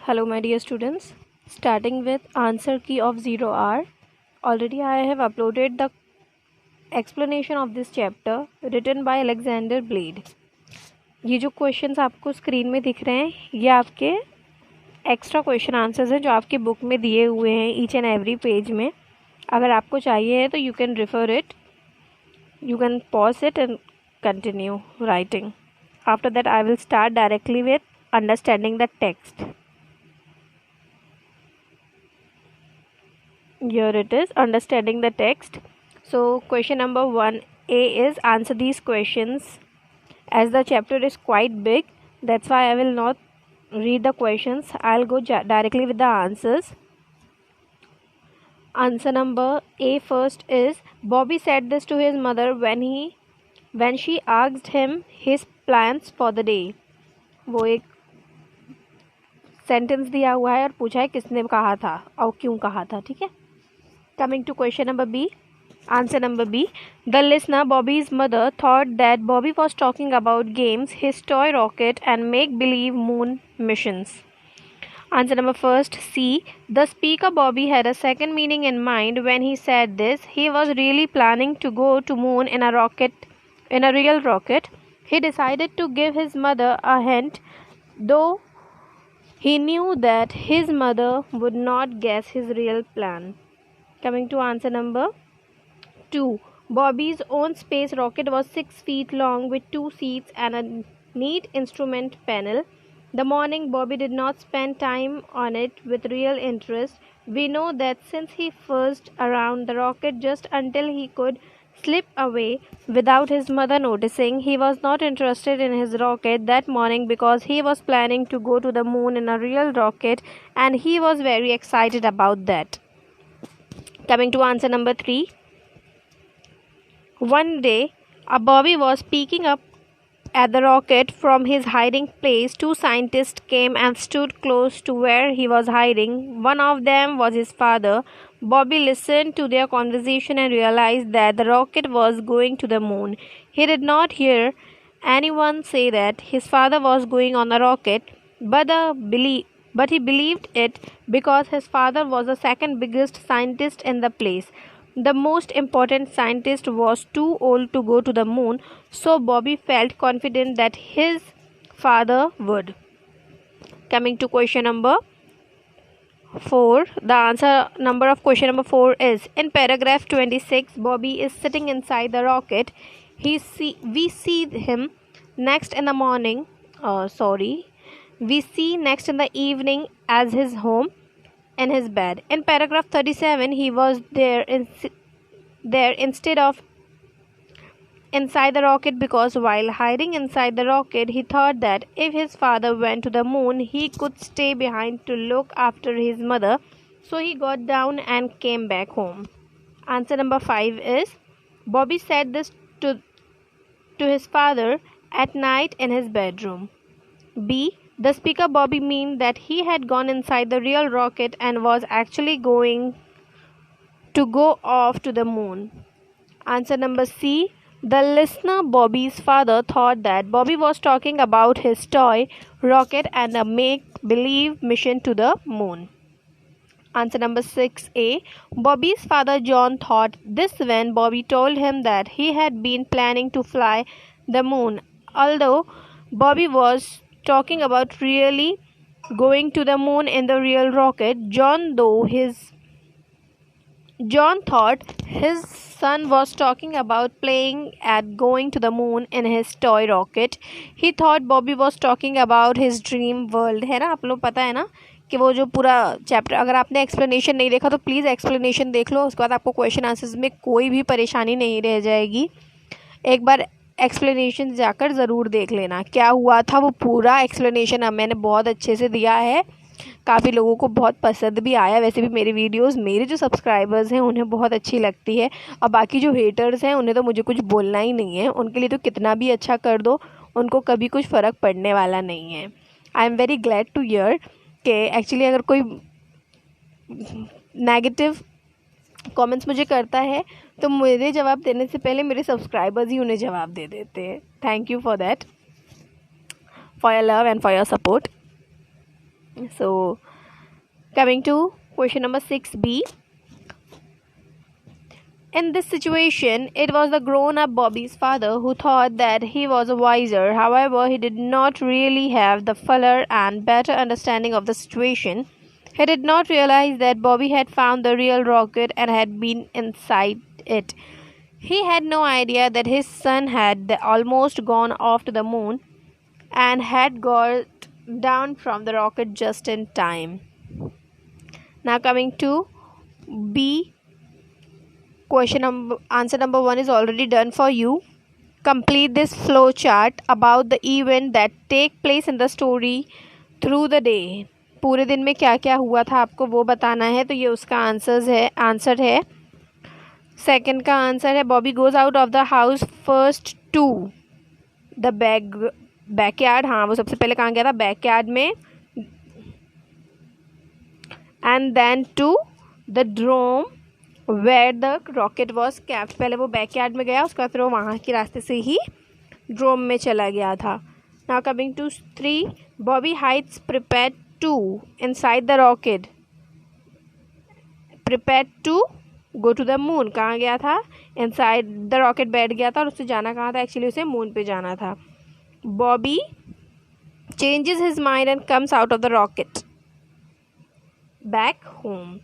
Hello my dear students, starting with answer key of 0R. Already I have uploaded the explanation of this chapter written by Alexander Blade. ये जो questions आपको screen में दिख रहे हैं ये आपके एक्स्ट्रा क्वेश्चन आंसर्स हैं जो आपकी बुक में दिए हुए हैं ईच एंड एवरी पेज में. अगर आपको चाहिए है तो you can refer it, you can pause it and continue writing. After that I will start directly with understanding the text. Here it is, understanding the text. So question number 1A is answer these questions. As the chapter is quite big, that's why I will not read the questions. I'll go directly with the answers. Answer number A first is Bobby said this to his mother when she asked him his plans for the day. वो एक sentence दिया हुआ है और पूछा है किसने कहा था और क्यों कहा था. ठीक है. Coming to question number B. Answer number B. The listener, Bobby's mother, thought that Bobby was talking about games, his toy rocket and make-believe moon missions. Answer number first C. The speaker Bobby had a second meaning in mind when he said this. He was really planning to go to moon in a real rocket. He decided to give his mother a hint, though he knew that his mother would not guess his real plan. Coming to answer number 2. Bobby's own space rocket was 6 feet long with 2 seats and a neat instrument panel. The morning Bobby did not spend time on it with real interest. We know that since he fussed around the rocket just until he could slip away without his mother noticing, he was not interested in his rocket that morning because he was planning to go to the moon in a real rocket and he was very excited about that. Coming to answer number 3. One day, Bobby was peeking up at the rocket from his hiding place. 2 scientists came and stood close to where he was hiding. One of them was his father. Bobby listened to their conversation and realized that the rocket was going to the moon. He did not hear anyone say that his father was going on a rocket, but he believed it because his father was the second biggest scientist in the place. The most important scientist was too old to go to the moon, so Bobby felt confident that his father would. Coming to question number 4, the answer number of question number 4 is in paragraph 26. Bobby is sitting inside the rocket. We see him next in the morning. We see next in the evening as his home in his bed. In paragraph 37, he was there instead of inside the rocket because while hiding inside the rocket, he thought that if his father went to the moon, he could stay behind to look after his mother. So he got down and came back home. Answer number 5 is Bobby said this to his father at night in his bedroom. B. The speaker Bobby meant that he had gone inside the real rocket and was actually going to go off to the moon. Answer number C. The listener Bobby's father thought that Bobby was talking about his toy rocket and a make-believe mission to the moon. Answer number 6A. Bobby's father John thought this when Bobby told him that he had been planning to fly the moon. Although Bobby was talking about really going to the moon in the real rocket, John thought his son was talking about playing at going to the moon in his toy rocket. He thought Bobby was talking about his dream world. है ना, आप लोग पता है ना कि वो जो पूरा चैप्टर, अगर आपने एक्सप्लेनेशन नहीं देखा तो प्लीज़ एक्सप्लेनेशन देख लो. उसके बाद आपको क्वेश्चन आंसर्स में कोई भी परेशानी नहीं रह जाएगी. एक बार एक्सप्लेनेशन जाकर ज़रूर देख लेना क्या हुआ था. वो पूरा एक्सप्लेनेशन अब मैंने बहुत अच्छे से दिया है. काफ़ी लोगों को बहुत पसंद भी आया. वैसे भी मेरी वीडियोस मेरे जो सब्सक्राइबर्स हैं उन्हें बहुत अच्छी लगती है और बाकी जो हेटर्स हैं उन्हें तो मुझे कुछ बोलना ही नहीं है. उनके लिए तो कितना भी अच्छा कर दो उनको कभी कुछ फ़र्क पड़ने वाला नहीं है. I am very glad to hear कि एक्चुअली अगर कोई नेगेटिव कमेंट्स मुझे करता है तो मेरे जवाब देने से पहले मेरे सब्सक्राइबर्स ही उन्हें जवाब दे देते हैं. Thank you for that, for your love and for your support. So coming to question number 6b. In this situation, it was the grown up Bobby's father who thought that he was wiser. However, he did not really have the fuller and better understanding of the situation. He did not realize that Bobby had found the real rocket and had been inside it. He had no idea that his son had almost gone off to the moon and had got down from the rocket just in time. Now, coming to B. Answer number 1 is already done for you. Complete this flow chart about the event that take place in the story through the day. पूरे दिन में क्या क्या हुआ था आपको वो बताना है, तो ये उसका आंसर है. सेकंड का आंसर है Bobby goes out of the house first to the backyard. हाँ, वो सबसे पहले कहाँ गया था? बैकयार्ड में. And then to the drome where the rocket was kept. पहले वो बैकयार्ड में गया, उसका फिर वो वहाँ के रास्ते से ही ड्रोम में चला गया था. Now coming to 3. Bobby heights prepared to inside the rocket. Prepared to go to the moon. कहाँ गया था? इनसाइड द रॉकेट बैठ गया था और उससे जाना कहाँ था? एक्चुअली उसे मून पे जाना था. Bobby changes his mind and comes out of the rocket back home.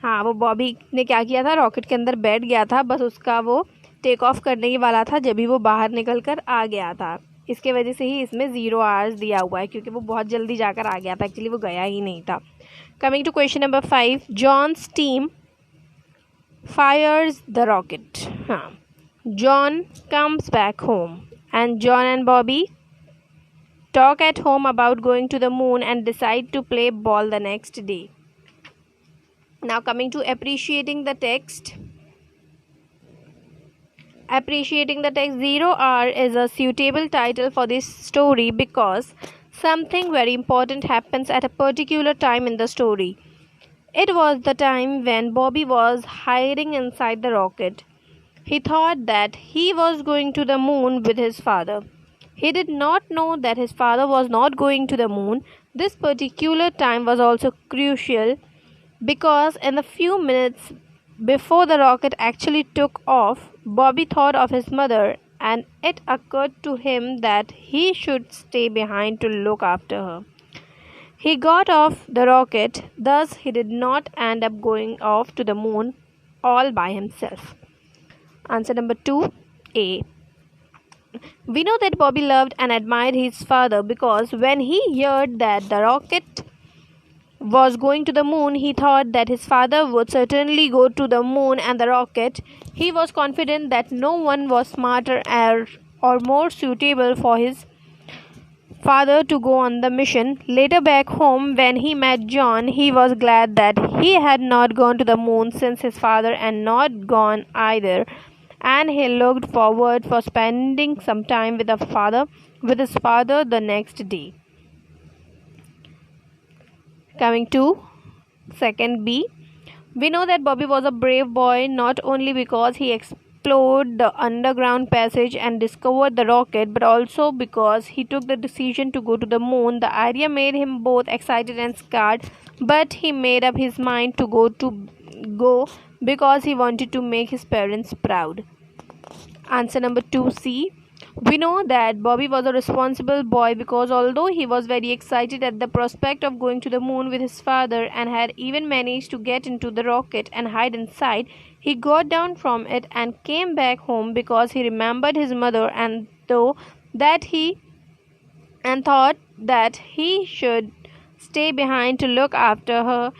हाँ, वो बॉबी ने क्या किया था? रॉकेट के अंदर बैठ गया था, बस उसका वो टेक ऑफ करने ही वाला था जब भी वो बाहर निकल कर आ गया था. इसके वजह से ही इसमें 0 आवर्स दिया हुआ है, क्योंकि वो बहुत जल्दी जाकर आ गया था. एक्चुअली वो गया ही नहीं था. Coming to question number 5. John's team fires the rocket. हाँ, John comes back home and John and Bobby talk at home about going to the moon and decide to play ball the next day. Now coming to appreciating the text. Appreciating the text, 0 hour is a suitable title for this story because something very important happens at a particular time in the story. It was the time when Bobby was hiding inside the rocket. He thought that he was going to the moon with his father. He did not know that his father was not going to the moon. This particular time was also crucial because in the few minutes before the rocket actually took off, Bobby thought of his mother and it occurred to him that he should stay behind to look after her. He got off the rocket, thus he did not end up going off to the moon all by himself. Answer number 2A. We know that Bobby loved and admired his father because when he heard that the rocket was going to the moon, he thought that his father would certainly go to the moon and the rocket. He was confident that no one was smarter or more suitable for his father to go on the mission. Later back home, when he met John, he was glad that he had not gone to the moon since his father had not gone either. And he looked forward for spending some time with his father the next day. Coming to second B. We know that Bobby was a brave boy not only because he explored the underground passage and discovered the rocket, but also because he took the decision to go to the moon. The idea made him both excited and scared, but he made up his mind to go because he wanted to make his parents proud. Answer number 2C. We know that Bobby was a responsible boy because although he was very excited at the prospect of going to the moon with his father and had even managed to get into the rocket and hide inside, he got down from it and came back home because he remembered his mother and thought that he should stay behind to look after her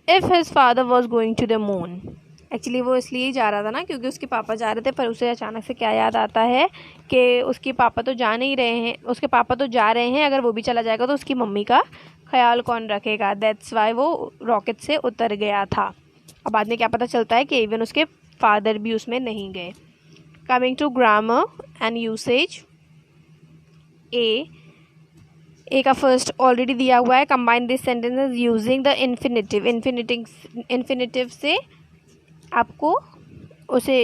if his father was going to the moon. Actually वो इसलिए जा रहा था ना क्योंकि उसके पापा जा रहे थे, पर उसे अचानक से क्या याद आता है कि उसके पापा तो जा नहीं रहे हैं, उसके पापा तो जा रहे हैं, अगर वो भी चला जाएगा तो उसकी मम्मी का ख्याल कौन रखेगा. दैट्स वाई वो रॉकेट से उतर गया था. अब बाद में क्या पता चलता है कि इवन उसके फादर भी उसमें नहीं गए. Coming to grammar and usage. A का फर्स्ट ऑलरेडी दिया हुआ है. Combine this sentences using the infinitive. Infinitive से आपको उसे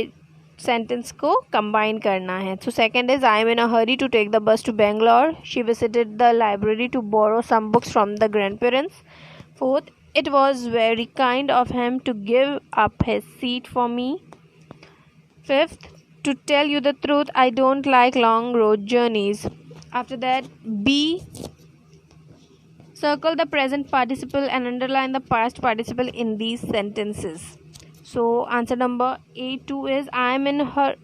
सेंटेंस को कंबाइन करना है. So second is I am in a hurry to take the bus to Bangalore. She visited the library to borrow some books from the grandparents. Fourth, it was very kind of him to give up his seat for me. Fifth, to tell you the truth, I don't like long road journeys. After that, B, circle the present participle and underline the past participle in these sentences. So answer number A2 is I am in her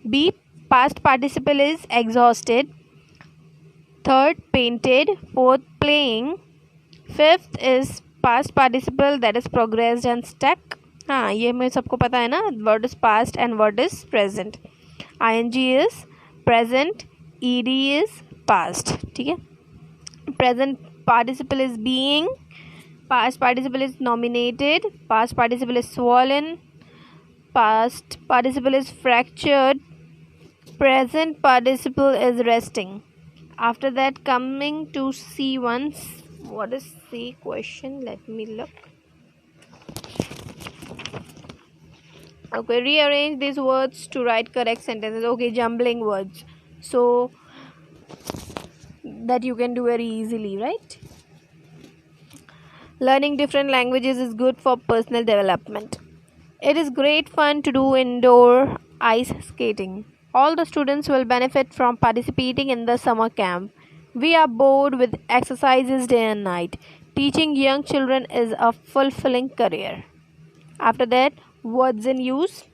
B, past participle is exhausted. Third, painted. Fourth, playing. Fifth is past participle, that is progressed and stuck. हाँ, ये हमें सबको पता है ना, what is past and what is present. ing is present, ed is past. ठीक है. Present participle is being, past participle is nominated, past participle is swollen, past participle is fractured, present participle is resting. After that, coming to C1, what is C question? Let me look. Okay, rearrange these words to write correct sentences. Okay, jumbling words, so that you can do very easily, right? Learning different languages is good for personal development. It is great fun to do indoor ice skating. All the students will benefit from participating in the summer camp. We are bored with exercises day and night. Teaching young children is a fulfilling career. After that, words in use.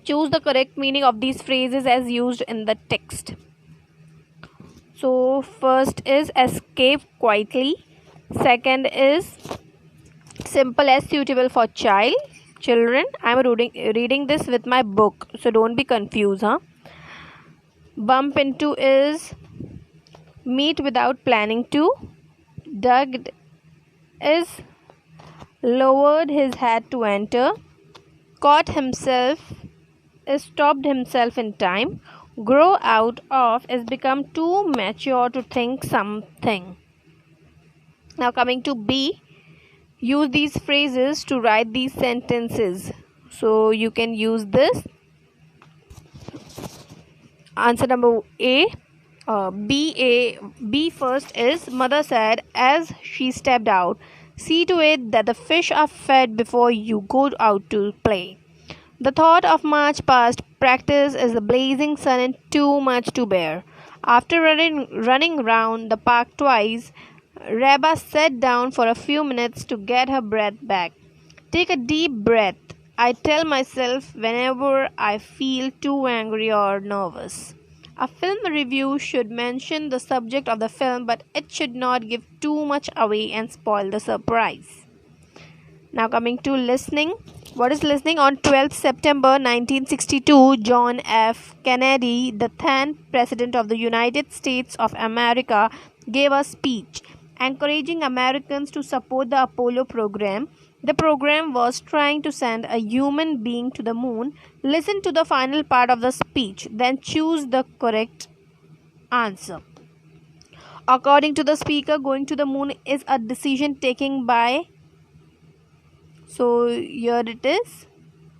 Choose the correct meaning of these phrases as used in the text. So first is escape quietly. Second is simple as suitable for children. I am reading this with my book, so don't be confused, huh? Bump into is meet without planning to. Dug is lowered his head to enter. Caught himself is stopped himself in time. Grow out of is become too mature to think something. Now coming to B, use these phrases to write these sentences. So you can use this. Answer number A. B first is mother said as she stepped out, see to it that the fish are fed before you go out to play. The thought of march past practice is the blazing sun and too much to bear. After running round the park twice, Reba sat down for a few minutes to get her breath back. Take a deep breath, I tell myself whenever I feel too angry or nervous. A film review should mention the subject of the film, but it should not give too much away and spoil the surprise. Now coming to listening. What is listening? On 12th September 1962, John F. Kennedy, the 10th President of the United States of America, gave a speech encouraging Americans to support the Apollo program. The program was trying to send a human being to the moon. Listen to the final part of the speech, then choose the correct answer. According to the speaker, going to the moon is a decision taken by. So here it is.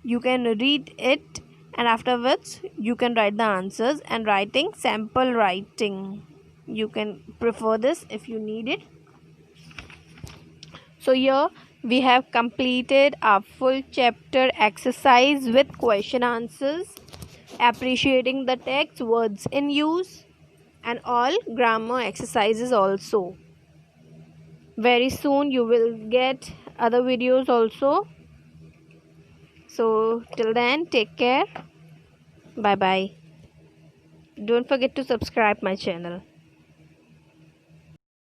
You can read it and afterwards you can write the answers, and writing, sample writing. You can prefer this if you need it. So here we have completed our full chapter exercise with question answers, appreciating the text, words in use, and all grammar exercises also. Very soon you will get other videos also. So till then, take care. Bye bye. Don't forget to subscribe my channel.